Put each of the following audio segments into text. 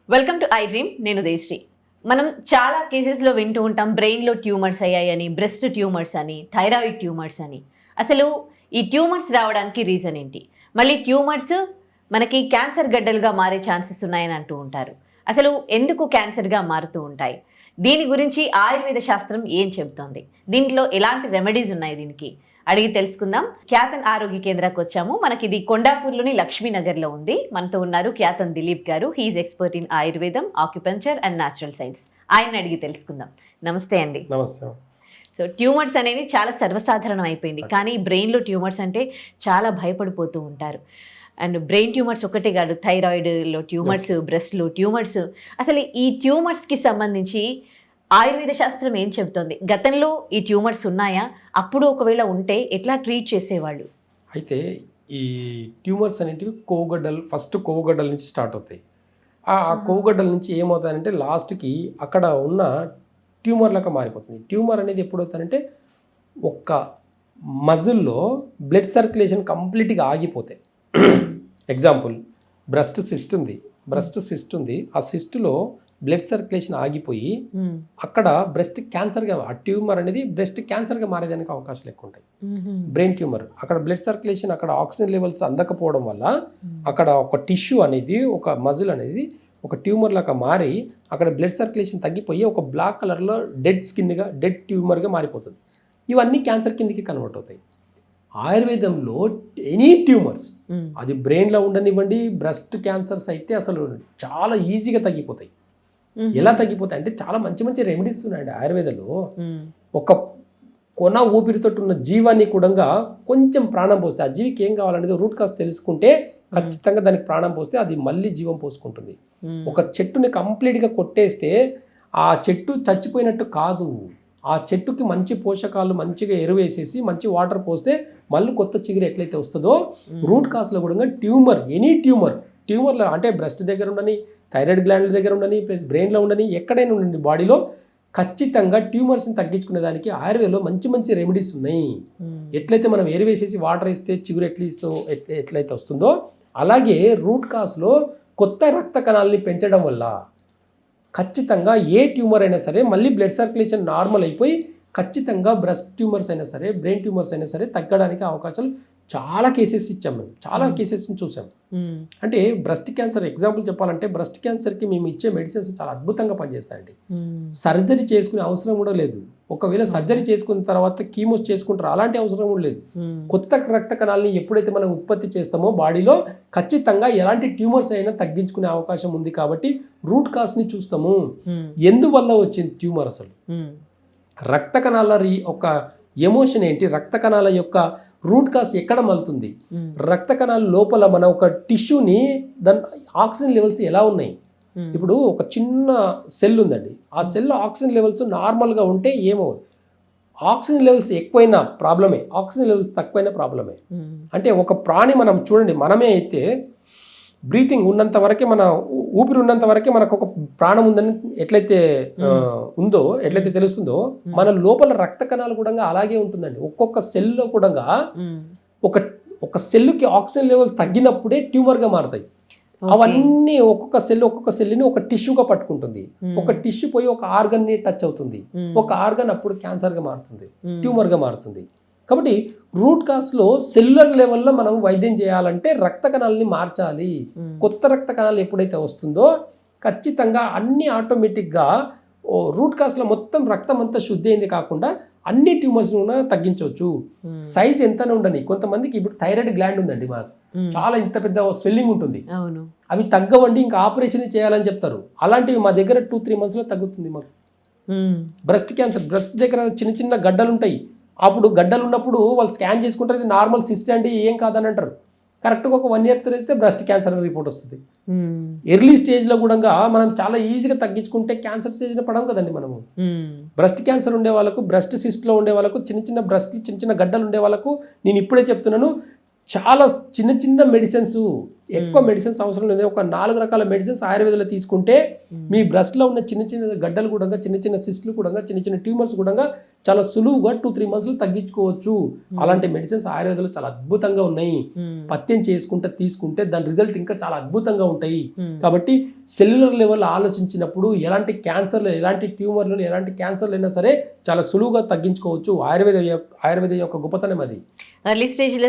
Welcome to I dream. నేను దేశ్రీ. మనం చాలా కేసెస్లో వింటూ ఉంటాం, బ్రెయిన్లో ట్యూమర్స్ అయ్యాయని, బ్రెస్ట్ ట్యూమర్స్ అని, థైరాయిడ్ ట్యూమర్స్ అని. అసలు ఈ ట్యూమర్స్ రావడానికి రీజన్ ఏంటి? మళ్ళీ ట్యూమర్స్ మనకి క్యాన్సర్ గడ్డలుగా మారే ఛాన్సెస్ ఉన్నాయని అంటూ ఉంటారు. అసలు ఎందుకు క్యాన్సర్గా మారుతూ ఉంటాయి? దీని గురించి ఆయుర్వేద శాస్త్రం ఏం చెబుతోంది? దీంట్లో ఎలాంటి రెమెడీస్ ఉన్నాయి దీనికి అడిగి తెలుసుకుందాం. ఖ్యాతన్ ఆరోగ్య కేంద్రానికి వచ్చాము. మనకి ఇది కొండాపూర్లోని లక్ష్మీనగర్లో ఉంది. మనతో ఉన్నారు ఖ్యాతన్ దిలీప్ గారు. హీఈస్ ఎక్స్పర్ట్ ఇన్ ఆయుర్వేదం, ఆక్యుపంచర్ అండ్ న్యాచురల్ సైన్స్. ఆయన అడిగి తెలుసుకుందాం. నమస్తే అండి. నమస్తే. సో ట్యూమర్స్ అనేవి చాలా సర్వసాధారణం అయిపోయింది, కానీ బ్రెయిన్లో ట్యూమర్స్ అంటే చాలా భయపడిపోతూ ఉంటారు. అండ్ బ్రెయిన్ ట్యూమర్స్ ఒకటే కాదు, థైరాయిడ్లో ట్యూమర్స్, బ్రెస్ట్లో ట్యూమర్స్. అసలు ఈ ట్యూమర్స్కి సంబంధించి ఆయుర్వేద శాస్త్రం ఏం చెబుతోంది? గతంలో ఈ ట్యూమర్స్ ఉన్నాయా? అప్పుడు ఒకవేళ ఉంటే ఎట్లా ట్రీట్ చేసేవాళ్ళు? అయితే ఈ ట్యూమర్స్ అనేటివి ఫస్ట్ కొవ్వుగడ్డల నుంచి స్టార్ట్ అవుతాయి. ఆ కొవ్వుగడ్డల నుంచి ఏమవుతాయంటే లాస్ట్కి అక్కడ ఉన్న ట్యూమర్లాగా మారిపోతుంది. ట్యూమర్ అనేది ఎప్పుడు అవుతాయంటే ఒక్క మజిల్లో బ్లడ్ సర్క్యులేషన్ కంప్లీట్గా ఆగిపోతాయి. ఎగ్జాంపుల్, బ్రెస్ట్ సిస్ట్ ఉంది. ఆ సిస్ట్లో బ్లడ్ సర్క్యులేషన్ ఆగిపోయి అక్కడ బ్రెస్ట్ క్యాన్సర్గా, ఆ ట్యూమర్ అనేది బ్రెస్ట్ క్యాన్సర్గా మారేదానికి అవకాశాలు ఎక్కువ ఉంటాయి. బ్రెయిన్ ట్యూమర్ అక్కడ బ్లడ్ సర్క్యులేషన్, అక్కడ ఆక్సిజన్ లెవెల్స్ అందకపోవడం వల్ల అక్కడ ఒక టిష్యూ అనేది, ఒక మజిల్ అనేది ఒక ట్యూమర్ లాగా మారి అక్కడ బ్లడ్ సర్క్యులేషన్ తగ్గిపోయి ఒక బ్లాక్ కలర్లో డెడ్ ట్యూమర్గా మారిపోతుంది. ఇవన్నీ క్యాన్సర్ కిందకి కన్వర్ట్ అవుతాయి. ఆయుర్వేదంలో ఎనీ ట్యూమర్స్, అది బ్రెయిన్లో ఉండనివ్వండి, బ్రెస్ట్ క్యాన్సర్స్ అయితే అసలు చాలా ఈజీగా తగ్గిపోతాయి. ఎలా తగ్గిపోతాయి అంటే చాలా మంచి మంచి రెమెడీస్ ఉన్నాయండి ఆయుర్వేదంలో. ఒక కొన ఊపిరితోటి ఉన్న జీవాన్ని కూడా కొంచెం ప్రాణం పోస్తే, ఆ జీవికి ఏం కావాలనేది రూట్ కాస్ తెలుసుకుంటే ఖచ్చితంగా దానికి ప్రాణం పోస్తే అది మళ్ళీ జీవం పోసుకుంటుంది. ఒక చెట్టుని కంప్లీట్గా కొట్టేస్తే ఆ చెట్టు చచ్చిపోయినట్టు కాదు, ఆ చెట్టుకి మంచి పోషకాలు మంచిగా ఎరువేసేసి మంచి వాటర్ పోస్తే మళ్ళీ కొత్త చిగురు ఎట్లయితే వస్తుందో, రూట్ కాస్లో కూడా ఎనీ ట్యూమర్లో అంటే బ్రెస్ట్ దగ్గర ఉండని, థైరాయిడ్ గ్లాండ్ల దగ్గర ఉండని, ప్లస్ బ్రెయిన్లో ఉండని, ఎక్కడైనా ఉండండి బాడీలో, ఖచ్చితంగా ట్యూమర్స్ని తగ్గించుకునే దానికి ఆయుర్వేదంలో మంచి మంచి రెమెడీస్ ఉన్నాయి. ఎట్లయితే మనం ఎరువేసేసి వాటర్ ఇస్తే చిగురు ఎట్లయితే వస్తుందో, అలాగే రూట్ కాస్లో కొత్త రక్త కణాలని పెంచడం వల్ల ఖచ్చితంగా ఏ ట్యూమర్ అయినా సరే మళ్ళీ బ్లడ్ సర్క్యులేషన్ నార్మల్ అయిపోయి ఖచ్చితంగా బ్రెస్ట్ ట్యూమర్స్ అయినా సరే, బ్రెయిన్ ట్యూమర్స్ అయినా సరే తగ్గడానికి అవకాశాలు చాలా కేసెస్ ఇచ్చాం. మేము చాలా కేసెస్ని చూసాం. అంటే బ్రెస్ట్ క్యాన్సర్ ఎగ్జాంపుల్ చెప్పాలంటే, బ్రెస్ట్ క్యాన్సర్కి మేము ఇచ్చే మెడిసిన్స్ చాలా అద్భుతంగా పనిచేస్తాయండి. సర్జరీ చేసుకునే అవసరం కూడా లేదు. ఒకవేళ సర్జరీ చేసుకున్న తర్వాత కీమోస్ చేసుకుంటారు, అలాంటి అవసరం కూడా లేదు. కొత్త రక్త కణాలని ఎప్పుడైతే మనం ఉత్పత్తి చేస్తామో బాడీలో ఖచ్చితంగా ఎలాంటి ట్యూమర్స్ అయినా తగ్గించుకునే అవకాశం ఉంది. కాబట్టి రూట్ కాస్ని చూస్తాము. ఎందువల్ల వచ్చింది ట్యూమర్, అసలు రక్త కణాల ఒక ఎమోషన్ ఏంటి, రక్త కణాల యొక్క రూట్ కాస్ ఎక్కడ మలుతుంది, రక్త కణాల లోపల మన ఒక టిష్యూని దాని ఆక్సిజన్ లెవెల్స్ ఎలా ఉన్నాయి. ఇప్పుడు ఒక చిన్న సెల్ ఉందండి, ఆ సెల్లో ఆక్సిజన్ లెవెల్స్ నార్మల్గా ఉంటే ఏమవుతుంది, ఆక్సిజన్ లెవెల్స్ ఎక్కువైనా ప్రాబ్లమే, ఆక్సిజన్ లెవెల్స్ తక్కువైనా ప్రాబ్లమే. అంటే ఒక ప్రాణి, మనం చూడండి, మనమే అయితే బ్రీతింగ్ ఉన్నంత వరకే, మన ఊపిరి ఉన్నంత వరకే మనకు ఒక ప్రాణం ఉందని ఎట్లయితే ఉందో, ఎట్లయితే తెలుస్తుందో, మన లోపల రక్త కణాలు కూడా అలాగే ఉంటుందండి. ఒక్కొక్క సెల్లో కూడా ఒక సెల్లుకి ఆక్సిజన్ లెవెల్ తగ్గినప్పుడే ట్యూమర్గా మారుతాయి. అవన్నీ ఒక్కొక్క సెల్ని ఒక టిష్యూగా పట్టుకుంటుంది. ఒక టిష్యూ పోయి ఒక ఆర్గన్ని టచ్ అవుతుంది, ఒక ఆర్గన్ అప్పుడు క్యాన్సర్గా మారుతుంది, ట్యూమర్గా మారుతుంది. కాబట్టి రూట్ కాస్లో సెల్యులర్ లెవెల్లో మనం వైద్యం చేయాలంటే రక్త కణాలని మార్చాలి. కొత్త రక్త కణాలు ఎప్పుడైతే వస్తుందో ఖచ్చితంగా అన్ని ఆటోమేటిక్గా రూట్ కాస్లో మొత్తం రక్తం అంతా శుద్ధి అయింది కాకుండా అన్ని ట్యూమర్స్ కూడా తగ్గించవచ్చు. సైజ్ ఎంతనే ఉండని, కొంతమందికి ఇప్పుడు థైరాయిడ్ గ్లాండ్ ఉందండి, మాకు చాలా ఇంత పెద్ద స్వెల్లింగ్ ఉంటుంది, అవి తగ్గవండి, ఇంకా ఆపరేషన్ చేయాలని చెప్తారు. అలాంటివి మా దగ్గర 2-3 monthsలో తగ్గుతుంది మాకు. బ్రెస్ట్ క్యాన్సర్, బ్రెస్ట్ దగ్గర చిన్న చిన్న గడ్డలు ఉంటాయి, అప్పుడు గడ్డలు ఉన్నప్పుడు వాళ్ళు స్కాన్ చేసుకుంటారు, ఇది నార్మల్ సిస్ట్ అండి, ఏం కాదని అంటారు. కరెక్ట్గా ఒక 1 year అయితే బ్రెస్ట్ క్యాన్సర్ రిపోర్ట్ వస్తుంది. ఎర్లీ స్టేజ్లో కూడా మనం చాలా ఈజీగా తగ్గించుకుంటే క్యాన్సర్ స్టేజ్లో పడం కదండి మనము. బ్రెస్ట్ క్యాన్సర్ ఉండే వాళ్ళకు, బ్రెస్ట్ సిస్ట్లో ఉండే వాళ్ళకు, చిన్న చిన్న గడ్డలు ఉండే వాళ్ళకు నేను ఇప్పుడే చెప్తున్నాను, చాలా చిన్న మెడిసిన్స్, ఎక్కువ మెడిసిన్స్ అవసరం లేదు. ఒక 4 రకాల మెడిసిన్స్ ఆయుర్వేదంలో తీసుకుంటే మీ బ్రెస్ట్లో ఉన్న చిన్న గడ్డలు కూడా, చిన్న సిస్టులు కూడా, చిన్న ట్యూమర్స్ కూడా చాలా సులువుగా 2-3 మంత్స్లో తగ్గించుకోవచ్చు. అలాంటి మెడిసిన్స్ ఆయుర్వేదంలో చాలా అద్భుతంగా ఉన్నాయి. పత్యం చేసుకుంటే తీసుకుంటే దాని రిజల్ట్ ఇంకా చాలా అద్భుతంగా ఉంటాయి. కాబట్టి సెల్యులర్ లెవెల్ ఆలోచించినప్పుడు ఎలాంటి క్యాన్సర్లు, ఎలాంటి ట్యూమర్లు, ఎలాంటి క్యాన్సర్లు అయినా సరే చాలా సులువుగా తగ్గించుకోవచ్చు. ఆయుర్వేదం యొక్క గొప్పతనం అది. ఎర్లీ స్టేజ్లో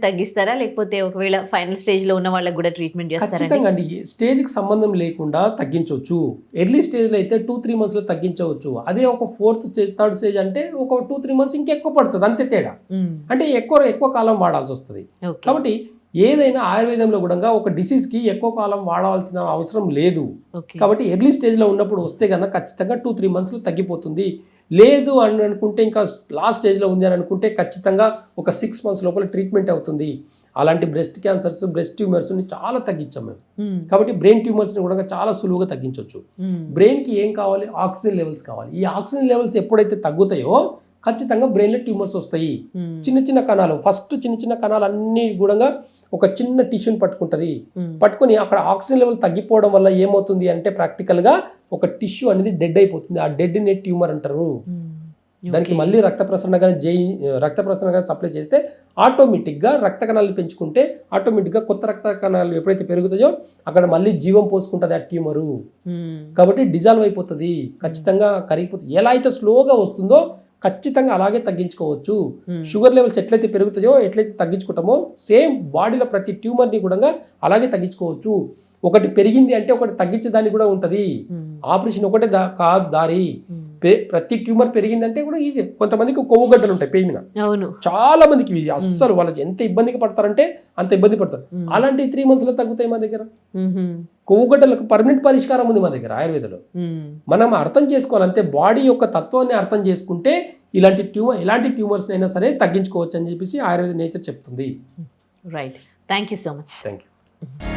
తగ్గిస్తారా, లేకపోతే ఒకవేళ ఫైనల్ స్టేజ్లో ఉన్న వాళ్ళకి కూడా ట్రీట్మెంట్ చేస్తారా? ఖచ్చితంగా అండి, స్టేజ్కి సంబంధం లేకుండా తగ్గించవచ్చు. ఎర్లీ స్టేజ్లో అయితే 2-3 మంత్స్లో తగ్గించవచ్చు. అదే ఒక 4th స్టేజ్, 3rd స్టేజ్ అంటే ఒక 2-3 మంత్స్ ఇంకెక్కువ పడుతుంది, అంతే తేడా. అంటే ఎక్కువ కాలం వాడాల్సి వస్తుంది. కాబట్టి ఏదైనా ఆయుర్వేదంలో కూడా ఒక డిసీజ్కి ఎక్కువ కాలం వాడాల్సిన అవసరం లేదు. కాబట్టి ఎర్లీ స్టేజ్లో ఉన్నప్పుడు వస్తే కనుక ఖచ్చితంగా 2-3 మంత్స్లో తగ్గిపోతుంది. లేదు అని అనుకుంటే, ఇంకా లాస్ట్ స్టేజ్లో ఉంది అని అనుకుంటే ఖచ్చితంగా ఒక 6 మంత్స్ లోపల ట్రీట్మెంట్ అవుతుంది. అలాంటి బ్రెస్ట్ క్యాన్సర్స్, బ్రెస్ట్ ట్యూమర్స్ని చాలా తగ్గించాం మేము. కాబట్టి బ్రెయిన్ ట్యూమర్స్ని కూడా చాలా సులువుగా తగ్గించవచ్చు. బ్రెయిన్కి ఏం కావాలి? ఆక్సిజన్ లెవెల్స్ కావాలి. ఈ ఆక్సిజన్ లెవెల్స్ ఎప్పుడైతే తగ్గుతాయో ఖచ్చితంగా బ్రెయిన్లో ట్యూమర్స్ వస్తాయి. చిన్న కణాలు, ఫస్ట్ చిన్న కణాలు అన్నీ కూడా ఒక చిన్న టిష్యూని పట్టుకుంటుంది. పట్టుకొని అక్కడ ఆక్సిజన్ లెవెల్ తగ్గిపోవడం వల్ల ఏమవుతుంది అంటే ప్రాక్టికల్గా ఒక టిష్యూ అనేది డెడ్ అయిపోతుంది. ఆ డెడ్ని ట్యూమర్ అంటారు. దానికి మళ్ళీ రక్త ప్రసరణ సప్లై చేస్తే ఆటోమేటిక్గా రక్త కణాలు పెంచుకుంటే ఆటోమేటిక్గా కొత్త రక్త కణాలు ఎప్పుడైతే పెరుగుతాయో అక్కడ మళ్ళీ జీవం పోసుకుంటుంది ఆ ట్యూమరు. కాబట్టి డిజాల్వ్ అయిపోతుంది, ఖచ్చితంగా కరిగిపోతుంది. ఎలా అయితే స్లోగా వస్తుందో ఖచ్చితంగా అలాగే తగ్గించుకోవచ్చు. షుగర్ లెవెల్స్ ఎట్లయితే పెరుగుతాయో, ఎట్లయితే తగ్గించుకుంటామో సేమ్ బాడీలో ప్రతి ట్యూమర్ని కూడా అలాగే తగ్గించుకోవచ్చు. ఒకటి పెరిగింది అంటే ఒకటి తగ్గించేదానికి కూడా ఉంటుంది. ఆపరేషన్ ఒకటే కాదు దారి. ప్రతి ట్యూమర్ పెరిగిందంటే కూడా ఈజీ. కొంతమందికి కొవ్వు గడ్డలు ఉంటాయి పెయిన్ గా, చాలా మందికి అస్సలు వాళ్ళు ఎంత ఇబ్బందిగా పడతారంటే అంత ఇబ్బంది పడతారు. అలాంటి 3 మంత్స్లో తగ్గుతాయి మా దగ్గర. కొవ్వు గడ్డలకు పర్మనెంట్ పరిష్కారం ఉంది మా దగ్గర ఆయుర్వేదంలో. మనం అర్థం చేసుకోవాలంటే బాడీ యొక్క తత్వాన్ని అర్థం చేసుకుంటే ఎలాంటి ట్యూమర్స్ అయినా సరే తగ్గించుకోవచ్చు అని చెప్పేసి ఆయుర్వేద నేచర్ చెప్తుంది. Right, thank you so much. Thank you.